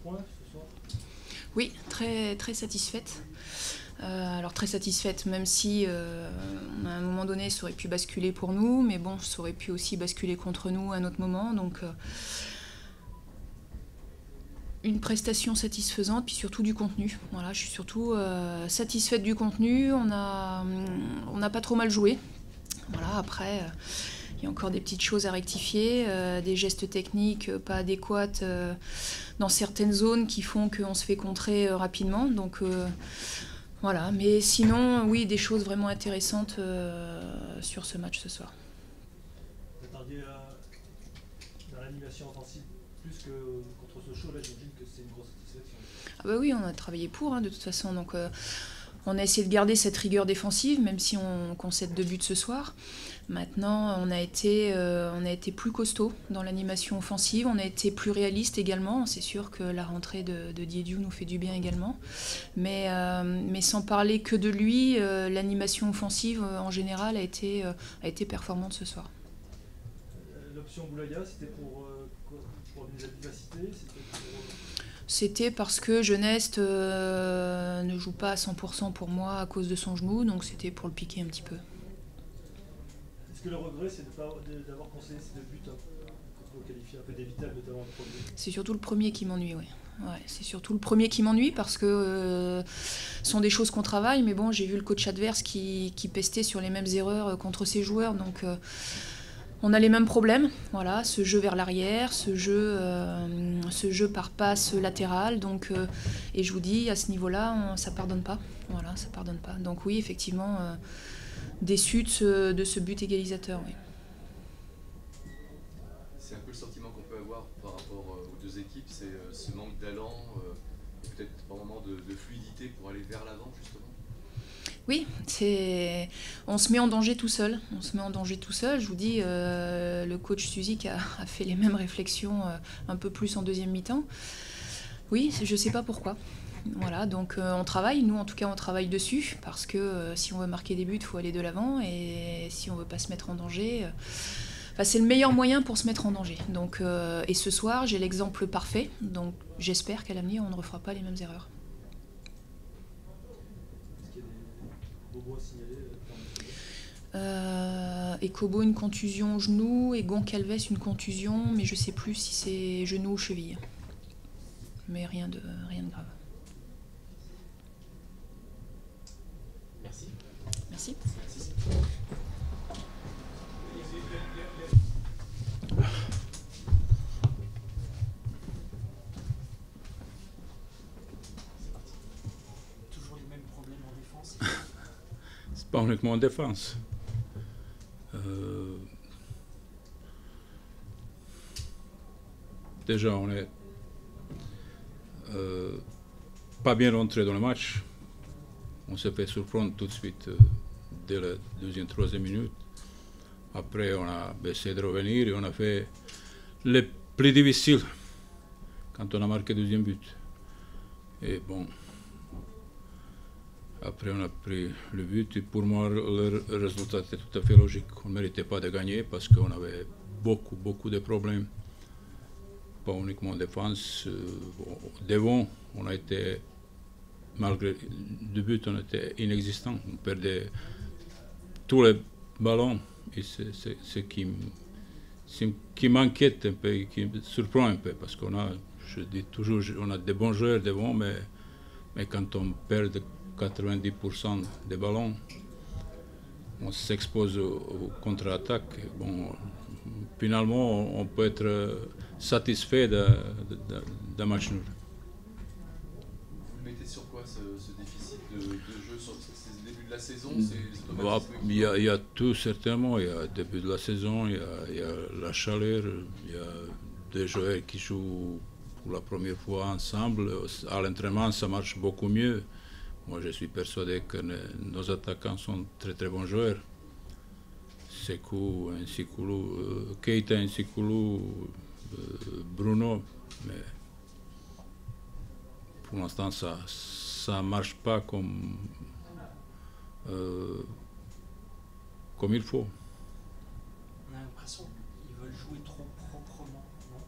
points ce soir? Oui, très, très satisfaite. Alors très satisfaite, même si à un moment donné ça aurait pu basculer pour nous, mais bon, ça aurait pu aussi basculer contre nous à un autre moment. Donc une prestation satisfaisante, puis surtout du contenu. Voilà, je suis surtout satisfaite du contenu. On n'a pas trop mal joué. Voilà, après, il y a encore des petites choses à rectifier, des gestes techniques pas adéquats dans certaines zones qui font qu'on se fait contrer rapidement. Donc voilà, mais sinon, oui, des choses vraiment intéressantes sur ce match ce soir. Vous attendiez dans l'animation offensive plus que contre Sochaux, là j'imagine que c'est une grosse satisfaction. Ah bah oui, on a travaillé pour, de toute façon, donc on a essayé de garder cette rigueur défensive, même si on concède 2 buts ce soir. Maintenant, on a été plus costaud dans l'animation offensive, on a été plus réaliste également. C'est sûr que la rentrée de Diédiou nous fait du bien également. Mais sans parler que de lui, l'animation offensive en général a été performante ce soir. L'option Boulaya, c'était pour une vivacité, C'était parce que Jeuneste ne joue pas à 100% pour moi à cause de son genou, donc c'était pour le piquer un petit peu. Est-ce que le regret, c'est d'avoir concédé ces 2 buts qu'on peut qualifier un peu d'évitables, notamment le premier? C'est surtout le premier qui m'ennuie, oui. Ouais, c'est surtout le premier qui m'ennuie parce que ce sont des choses qu'on travaille, mais bon, j'ai vu le coach adverse qui pestait sur les mêmes erreurs contre ses joueurs, donc on a les mêmes problèmes. Voilà, ce jeu vers l'arrière, ce jeu par passe latérale, donc et je vous dis, à ce niveau-là, ça pardonne pas. Voilà, ça pardonne pas. Donc oui, effectivement, déçu de ce but égalisateur, oui. C'est un peu le sentiment qu'on peut avoir par rapport aux deux équipes, c'est ce manque d'allant, peut-être par moment de fluidité pour aller vers l'avant justement. Oui, on se met en danger tout seul. On se met en danger tout seul. Je vous dis, le coach Suzik a fait les mêmes réflexions un peu plus en deuxième mi-temps. Oui, je ne sais pas pourquoi. Voilà, donc on travaille, nous en tout cas on travaille dessus, parce que si on veut marquer des buts, il faut aller de l'avant, et si on ne veut pas se mettre en danger, c'est le meilleur moyen pour se mettre en danger. Donc, et ce soir, j'ai l'exemple parfait, donc j'espère qu'à l'avenir, on ne refera pas les mêmes erreurs. Est-ce qu'il y a des bobos à signaler Ekobo une contusion au genou et Goncalves une contusion, mais je ne sais plus si c'est genou ou cheville. Mais rien de grave. Merci. Merci. Merci. Toujours les mêmes problèmes en défense? C'est pas uniquement en défense. Déjà, on est pas bien rentré dans le match. On s'est fait surprendre tout de suite dès la deuxième, troisième minute. Après, on a essayé de revenir et on a fait le plus difficile quand on a marqué le deuxième but. Et bon, après on a pris le but et pour moi le résultat était tout à fait logique. On ne méritait pas de gagner parce qu'on avait beaucoup de problèmes. Pas uniquement en défense, devant, on a été, malgré le but, on était inexistant. On perdait tous les ballons et c'est ce qui m'inquiète un peu, qui me surprend un peu parce qu'on a, je dis toujours, on a des bons joueurs devant, mais quand on perd 90% des ballons, on s'expose aux contre-attaques. Bon, finalement, on peut être satisfait d'un match nul. Vous le mettez sur quoi ce déficit de jeu? C'est le début de la saison? Il y a tout certainement. Il y a le début de la saison, il y a la chaleur, il y a des joueurs qui jouent pour la première fois ensemble. À l'entraînement, ça marche beaucoup mieux. Moi, je suis persuadé que nos attaquants sont très bons joueurs. Sekou, Nsikulu, Keita, Nsikulu, Bruno, mais pour l'instant, ça marche pas comme il faut. On a l'impression qu'ils veulent jouer trop proprement, non?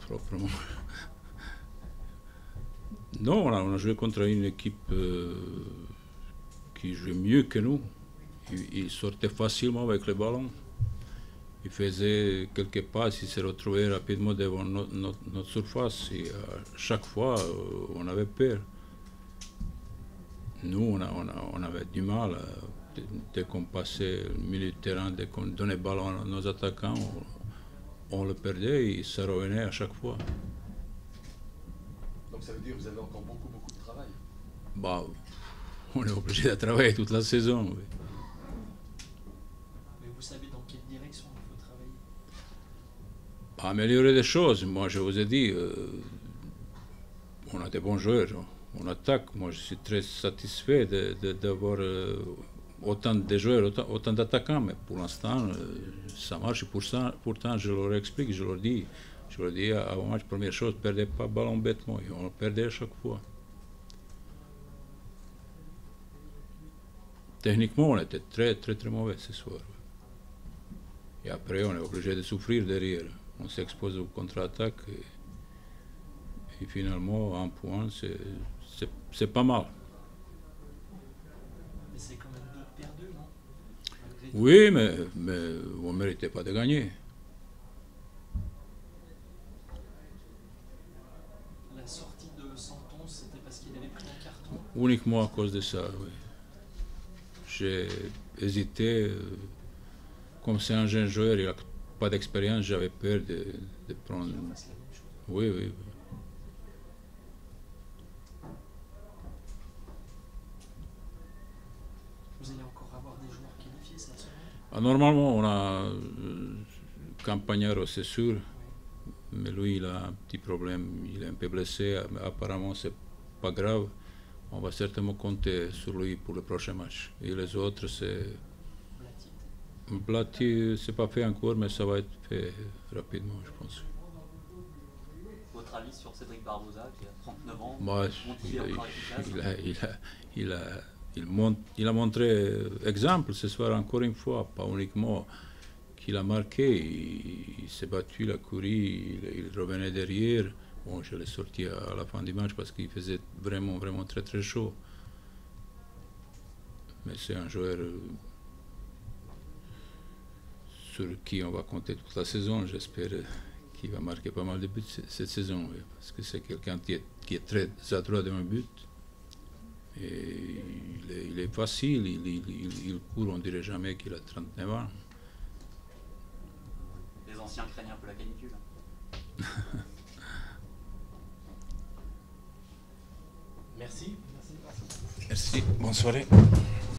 proprement. Non, on a joué contre une équipe qui jouait mieux que nous. Il sortait facilement avec le ballon. Il faisait quelques passes, il se retrouvait rapidement devant notre surface. Et à chaque fois, on avait peur. Nous, on avait du mal. Dès qu'on passait le milieu de terrain, dès qu'on donnait le ballon à nos attaquants, on le perdait et ça revenait à chaque fois. Donc ça veut dire que vous avez encore beaucoup de travail. Bah, on est obligé de travailler toute la saison. Oui. Mais vous savez dans quelle direction il faut travailler? Améliorer les choses. Moi, je vous ai dit, on a des bons joueurs. On attaque. Moi, je suis très satisfait d'avoir autant de joueurs, autant d'attaquants. Mais pour l'instant, ça marche. Pourtant, je leur explique, je leur dis avant match, première chose, ne perdez pas le ballon bêtement. Et on le perdait à chaque fois. Techniquement, on était très mauvais ce soir. Et après, on est obligé de souffrir derrière. On s'expose au contre-attaque et finalement, un point, c'est pas mal. Mais c'est quand même 2 perdus, non? Oui, mais on ne méritait pas de gagner. La sortie de Santon, c'était parce qu'il avait pris un carton? Uniquement à cause de ça, oui. J'ai hésité. Comme c'est un jeune joueur, il n'a pas d'expérience, j'avais peur de prendre... Qu'il fasse la même chose. Oui. Vous allez encore avoir des joueurs qualifiés cette semaine? Normalement, on a Campagnaro, c'est sûr. Mais lui, il a un petit problème, il est un peu blessé. Mais apparemment, c'est pas grave. On va certainement compter sur lui pour le prochain match. Et les autres, c'est... Blati, c'est pas fait encore, mais ça va être fait rapidement, je pense. Votre avis sur Cédric Barbosa, qui a 39 ans, Bah, il est encore efficace? il a montré exemple ce soir encore une fois, pas uniquement qu'il a marqué, il s'est battu, il a couru, il revenait derrière. Bon, je l'ai sorti à la fin du match parce qu'il faisait vraiment très chaud. Mais c'est un joueur sur qui on va compter toute la saison. J'espère qu'il va marquer pas mal de buts cette saison, oui, parce que c'est quelqu'un qui est très adroit devant le but. Et il est facile, il court, on dirait jamais qu'il a 39 ans. Les anciens craignent un peu la canicule. Merci. Merci, bonne soirée.